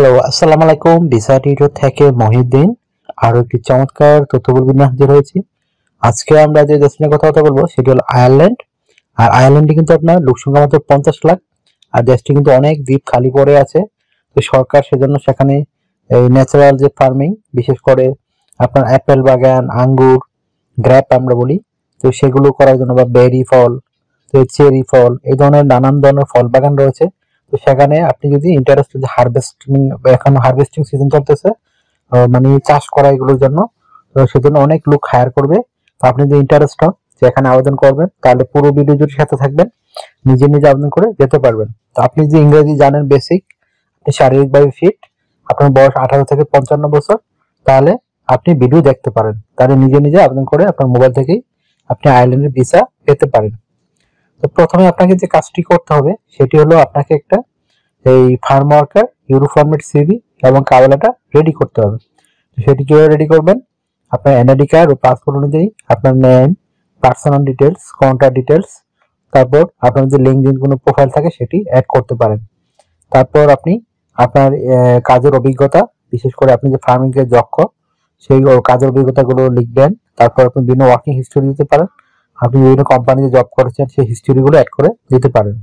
Hello, আসসালামু আলাইকুম। Visa tutor থেকে মহিউদ্দিন আরো একটি চমৎকার তথ্যবহুল নিয়ে হাজির হয়েছি। আজকে আমরা যে দেশ নিয়ে কথা বলবো সেটি হলো আয়ারল্যান্ড। আর আয়ারল্যান্ডে কিন্তু আপনার লোকসংখ্যা মাত্র 50 লাখ। আর দেশটি কিন্তু অনেক দ্বীপ খালি পড়ে আছে। তো সরকার সেজন্য সেখানে এই ন্যাচারাল যে ফার্মিং, বিশেষ করে আপনার অ্যাপেল বাগান, আঙ্গুর, গ্রেপ আমরা বলি, তো সেগুলো করার জন্য, বা বেরি ফল, তো চেরি ফল, এই ধরনের নানান ধরনের ফল বাগান রয়েছে। তো সেখানে আপনি যদি ইন্টারেস্টেড, হারভেস্টিং, এখন হারভেস্টিং সিজন চলতেছে, মানে চাষ করা এগুলোর জন্য, তো সেজন্য অনেক লোক হায়ার করবে। তো আপনি যদি ইন্টারেস্ট হন যে এখানে আবেদন করবেন, তাহলে পুরো ভিডিও জুড়ে সাথে থাকবেন, নিজে নিজে আবেদন করে যেতে পারবেন। তো আপনি যে ইংরেজি জানেন বেসিক, আপনি শারীরিকভাবে ফিট, আপনার বয়স 18 থেকে 55 বছর, তাহলে আপনি ভিডিও দেখতে পারেন, তাহলে নিজে নিজে আবেদন করে আপনার মোবাইল থেকেই আপনি আয়ারল্যান্ডের ভিসা পেতে পারেন। তো প্রথমে আপনাকে যে কাজটি করতে হবে সেটি হলো আপনাকে একটা এই farm worker euro format CV এবং কভার লেটার রেডি করতে হবে। সেটি কিভাবে রেডি করবেন? আপনার এনআইডি কার্ড ও পাসপোর্ট অনুযায়ী আপনার name, personal details, contact details, তারপর আপনার যে লিঙ্কডিন কোনো প্রোফাইল থাকে সেটি অ্যাড করতে পারেন। তারপর আপনি আপনার কাজের অভিজ্ঞতা, বিশেষ করে আপনি যে ফার্মিং এর দক্ষ, সেই কাজের অভিজ্ঞতাগুলো লিখবেন। তারপর আপনি বিভিন্ন ওয়ার্কিং হিস্টোরি দিতে পারেন, আপনি বিভিন্ন কোম্পানিতে জব করেছেন সেই হিস্টোরিগুলো অ্যাড করে দিতে পারেন।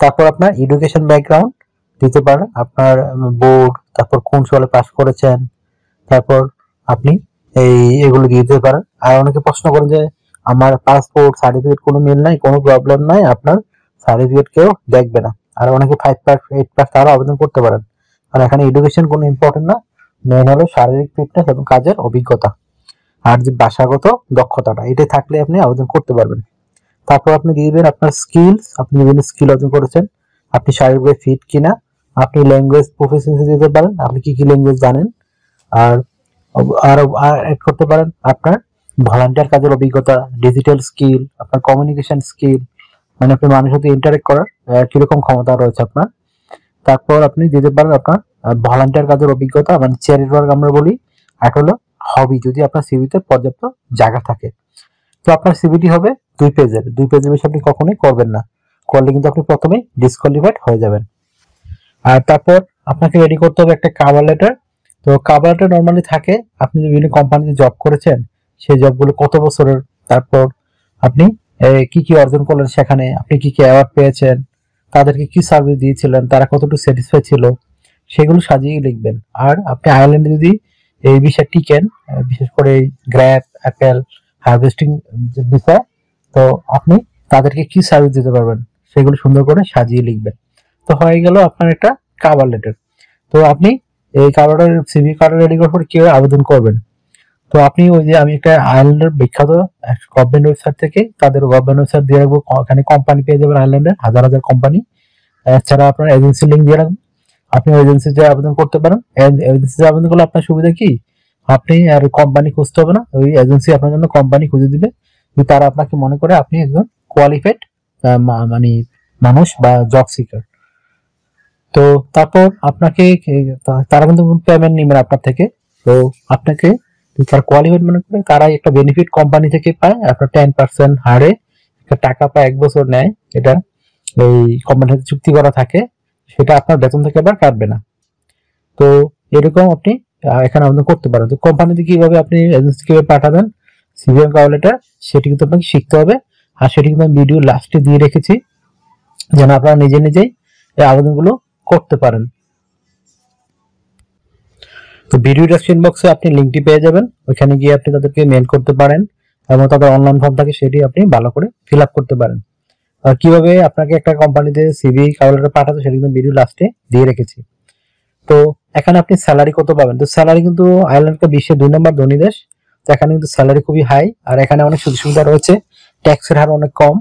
তারপর আপনার এডুকেশন ব্যাকগ্রাউন্ড দিতে পারেন, আপনার বোর্ড, তারপর কোন সালে পাস করেছেন, তারপর আপনি এগুলো দিয়ে দিতে পারেন। আর অনেকে প্রশ্ন করেন যে আমার পাসপোর্ট সার্টিফিকেট কোনো মিল নাই, কোনো প্রবলেম নাই, আপনার সার্টিফিকেট কেউ দেখবে না। আর অনেকে 5 পাস 8 পাস তারও আবেদন করতে পারেন। আর এখানে এডুকেশন কোনো ইম্পর্টেন্ট না, মেন হলো শারীরিক ফিটনেস এবং কাজের অভিজ্ঞতা আর যে ভাষাগত দক্ষতাটা, এটাই থাকলে আপনি আবেদন করতে পারবেন। তারপর আপনি দিয়ে দিবেন আপনার স্কিলস, আপনি বিভিন্ন স্কিল অর্জন করেছেন, আপনি শারীরিকভাবে ফিট কিনা, আপনি ল্যাঙ্গুয়েজ প্রফিসিয়েন্সি দিতে পারেন, আপনি কি কি ল্যাঙ্গুয়েজ জানেন। আর আর অ্যাড করতে পারেন আপনার ভলান্টিয়ার কাজের অভিজ্ঞতা, ডিজিটাল স্কিল, আপনার কমিউনিকেশন স্কিল, মানে আপনি মানুষের সাথে ইন্টারেক্ট করার কিরকম ক্ষমতা রয়েছে আপনার। তারপর আপনি দিতে পারেন আপনার ভলান্টিয়ার কাজের অভিজ্ঞতা, মানে চ্যারিটি ওয়ার্ক আমরা বলি। আর হলো হবি, যদি আপনার সিভিতে পর্যাপ্ত জায়গা থাকে। তো আপনার সিভিটি হবে 2 পেজের, 2 পেজের বেশি আপনি কখনোই করবেন না, করলে কিন্তু আপনি প্রথমেই ডিসকোয়ালিফাইড হয়ে যাবেন। আর তারপর আপনাকে রেডি করতে হবে একটা কভার লেটার। তো কভার লেটার নর্মালি থাকে আপনি যে বিভিন্ন কোম্পানিতে জব করেছেন সেই জবগুলো কত বছরের, তারপর আপনি কি কি অর্জন করলেন, সেখানে আপনি কি কি অ্যাওয়ার্ড পেয়েছেন, তাদেরকে কি সার্ভিস দিয়েছিলেন, তারা কতটুকু স্যাটিসফাই ছিল, সেগুলো সাজিয়ে লিখবেন। আর আপনি আয়ারল্যান্ডে যদি এই বিষয়ে টিকেন, বিশেষ করে এই গ্র্যাপ, অ্যাপেল, হারভেস্টিং যে বিষয়, তো আপনি তাদেরকে কি সার্ভিস দিতে পারবেন সেগুলো সুন্দর করে সাজিয়ে লিখবেন। তো হয়ে গেল আপনার একটা কভার লেটার। তো আপনি এই কভার সিভি কার্ড রেডি করার পর কিভাবে আবেদন করবেন? তো আপনি ওই যে আমি একটা আয়ারল্যান্ডের বিখ্যাত গভর্নমেন্ট ওয়েবসাইট থেকে, তাদের গভর্নমেন্ট ওয়েবসাইট দিয়ে রাখবো, ওখানে কোম্পানি পেয়ে যাবেন আয়ারল্যান্ডের হাজার হাজার কোম্পানি। এছাড়া আপনার এজেন্সি লিঙ্ক দিয়ে রাখবো, আপনি এজেন্সিতে আবেদন করতে পারেন। এজেন্সিতে আবেদন করলে আপনার সুবিধা কি, আপনি আর কোম্পানি খুঁজতে হবে না, ওই এজেন্সি আপনার জন্য কোম্পানি খুঁজে দিবে। তারা আপনাকে মনে করে আপনি একজন কোয়ালিফাইড মানে মানুষ বা জব সিকার। তো তারপর আপনাকে তারা কিন্তু পেমেন্ট নেবেন আপনার থেকে। তো আপনাকে তারা কোয়ালিফাইড মনে করে, তারাই একটা বেনিফিট কোম্পানি থেকে পায়, আপনার 10% হারে একটা টাকা পায়, 1 বছর নেয়। এটা এই কোম্পানির সাথে চুক্তি করা থাকে, সেটা আপনার বেতন থেকে আবার কাটবে না। তো এরকম আপনি এখানে আবেদন করতে পারেন। তো কোম্পানিতে কিভাবে আপনি এজেন্সি কিভাবে পাঠাবেন সিভিএম কভার লেটার, সেটি কিন্তু আপনাকে শিখতে হবে। আর সেটি কিন্তু আমি ভিডিও লাস্টে দিয়ে রেখেছি, যেন আপনারা নিজে নিজেই এই আবেদনগুলো করতে পারেন। তো ভিডিও ডেসক্রিপশন বক্সে আপনি লিঙ্কটি পেয়ে যাবেন, ওইখানে গিয়ে আপনি তাদেরকে মেল করতে পারেন এবং তাদের অনলাইন ফর্ম থাকে সেটি আপনি ভালো করে ফিল আপ করতে পারেন। আর কিভাবে আপনাকে একটা কোম্পানিতে সিভি কভার লেটার পাঠাতে সেটি কিন্তু ভিডিও লাস্টে দিয়ে রেখেছি। তো এখানে আপনি স্যালারি কত পাবেন? তো স্যালারি কিন্তু আয়ারল্যান্ডকে বিশ্বের 2 নম্বর ধনী দেশ, তো এখানে কিন্তু স্যালারি খুবই হাই, আর এখানে অনেক সুযোগ সুবিধা রয়েছে, ট্যাক্সের হার অনেক কম।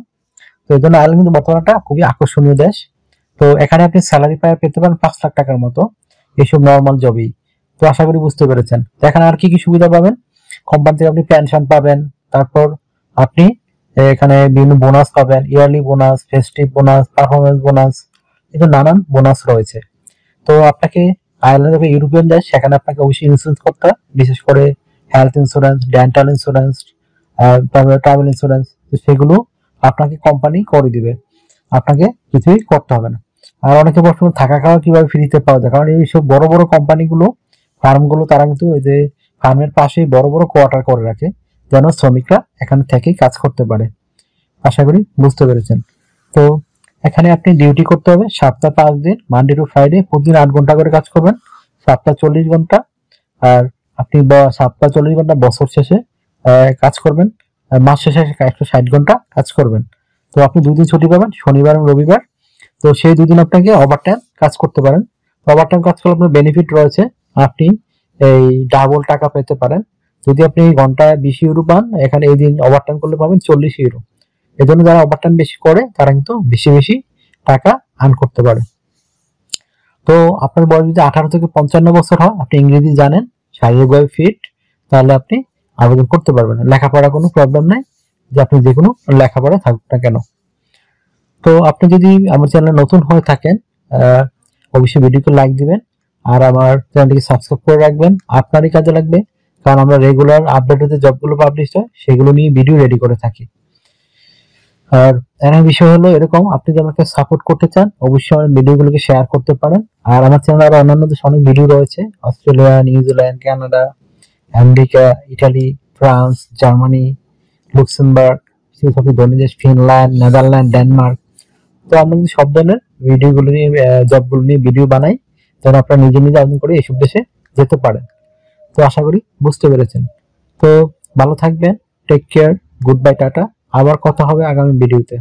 তো এই জন্য আয়ারল্যান্ড কিন্তু বর্তমানে একটা খুবই আকর্ষণীয় দেশ। তো এখানে আপনি স্যালারি পেতে পারেন 5 লাখ টাকার মতো, এইসব নর্মাল জবেই। তো আশা করি বুঝতে পেরেছেন। তো এখানে আর কি কি সুবিধা পাবেন? কোম্পানি থেকে আপনি পেনশন পাবেন, তারপর আপনি এখানে বিভিন্ন বোনাস পাবেন, yearly bonus, festive bonus, performance bonus, কিন্তু নানান বোনাস রয়েছে। তো আপনাকে আয়ারল্যান্ড হবে ইউরোপিয়ান দেশ, সেখানে আপনাকে অবশ্যই ইন্স্যুরেন্স করতে হয়, বিশেষ করে হেলথ ইন্স্যুরেন্স, ডেন্টাল ইন্স্যুরেন্স, তারপরে ট্রাভেল ইন্স্যুরেন্স, তো সেগুলো আপনাকে কোম্পানি করে দিবে, আপনাকে কিছুই করতে হবে না। আর অনেকে প্রশ্ন থাকা খাওয়া কিভাবে ফ্রিতে পাওয়া যায়, কারণ এইসব বড় বড় কোম্পানিগুলো ফার্মগুলো তারা কিন্তু ওই যে ফার্মের পাশেই বড় বড় কোয়ার্টার করে রাখে, যেন শ্রমিকরা এখানে থেকেই কাজ করতে পারে। আশা করি বুঝতে পেরেছেন। তো এখানে আপনি ডিউটি করতে হবে সপ্তাহে 5 দিন, মানডে টু ফ্রাইডে, প্রতিদিন 8 ঘন্টা করে কাজ করবেন, সপ্তাহে 40 ঘন্টা। আর আপনি সপ্তাহে 40 ঘন্টা বছর শেষে কাজ করবেন, মাস শেষে 160 ঘন্টা কাজ করবেন। তো আপনি 2 দিন ছুটি পাবেন, শনিবার এবং রবিবার। তো সেই 2 দিন আপনাকে ওভারটাইম কাজ করতে পারেন। ওভারটাইম কাজ করলে আপনার বেনিফিট রয়েছে, আপনি এই ডাবল টাকা পেতে পারেন। যদি আপনি ঘন্টায় 20 ইউরো পান, এখানে এই দিন ওভারটাইম করলে পাবেন 40 ইউরো। এই জন্য যারা ওভারটাইম বেশি করে তারা কিন্তু বেশি বেশি টাকা আর্ন করতে পারে। তো আপনার বয়স যদি 18 থেকে 55 বছর হয়, আপনি ইংরেজি জানেন, শারীরিকভাবে ফিট, তাহলে আপনি আবেদন করতে পারবেন। লেখাপড়া কোনো প্রবলেম নাই, যে আপনি যে কোনো লেখাপড়া থাকুক না কেন। তো আপনি যদি আমার চ্যানেলে নতুন হয়ে থাকেন, অবশ্যই ভিডিওকে লাইক দিবেন আর আমার চ্যানেলটিকে সাবস্ক্রাইব করে রাখবেন, আপনারই কাজে লাগবে, কারণ আমরা রেগুলার আপডেটেড যে জবগুলো পাবলিশ হয় সেগুলো নিয়ে ভিডিও রেডি করে থাকি। আর এর বিষয় হলো এরকম, আপনি যদি আমাকে সাপোর্ট করতে চান অবশ্যই আমার ভিডিওগুলোকে শেয়ার করতে পারেন। আর আমার চ্যানেলে আরো অন্যান্য দেশে অনেক ভিডিও রয়েছে, Australia, New Zealand, Canada, America, Italy, France, Germany, Luxembourg, ধনী দেশ ফিনল্যান্ড, নেদারল্যান্ড, ডেনমার্ক। তো আমরা কিন্তু সব ধরনের ভিডিওগুলো নিয়ে, জবগুলো নিয়ে ভিডিও বানাই, যেন আপনারা নিজে নিজে আবেদন করে এইসব দেশে যেতে পারেন। তো আশা করি বুঝতে পেরেছেন। তো ভালো থাকবেন, take care, good bye, tata. আবার কথা হবে আগামী ভিডিওতে।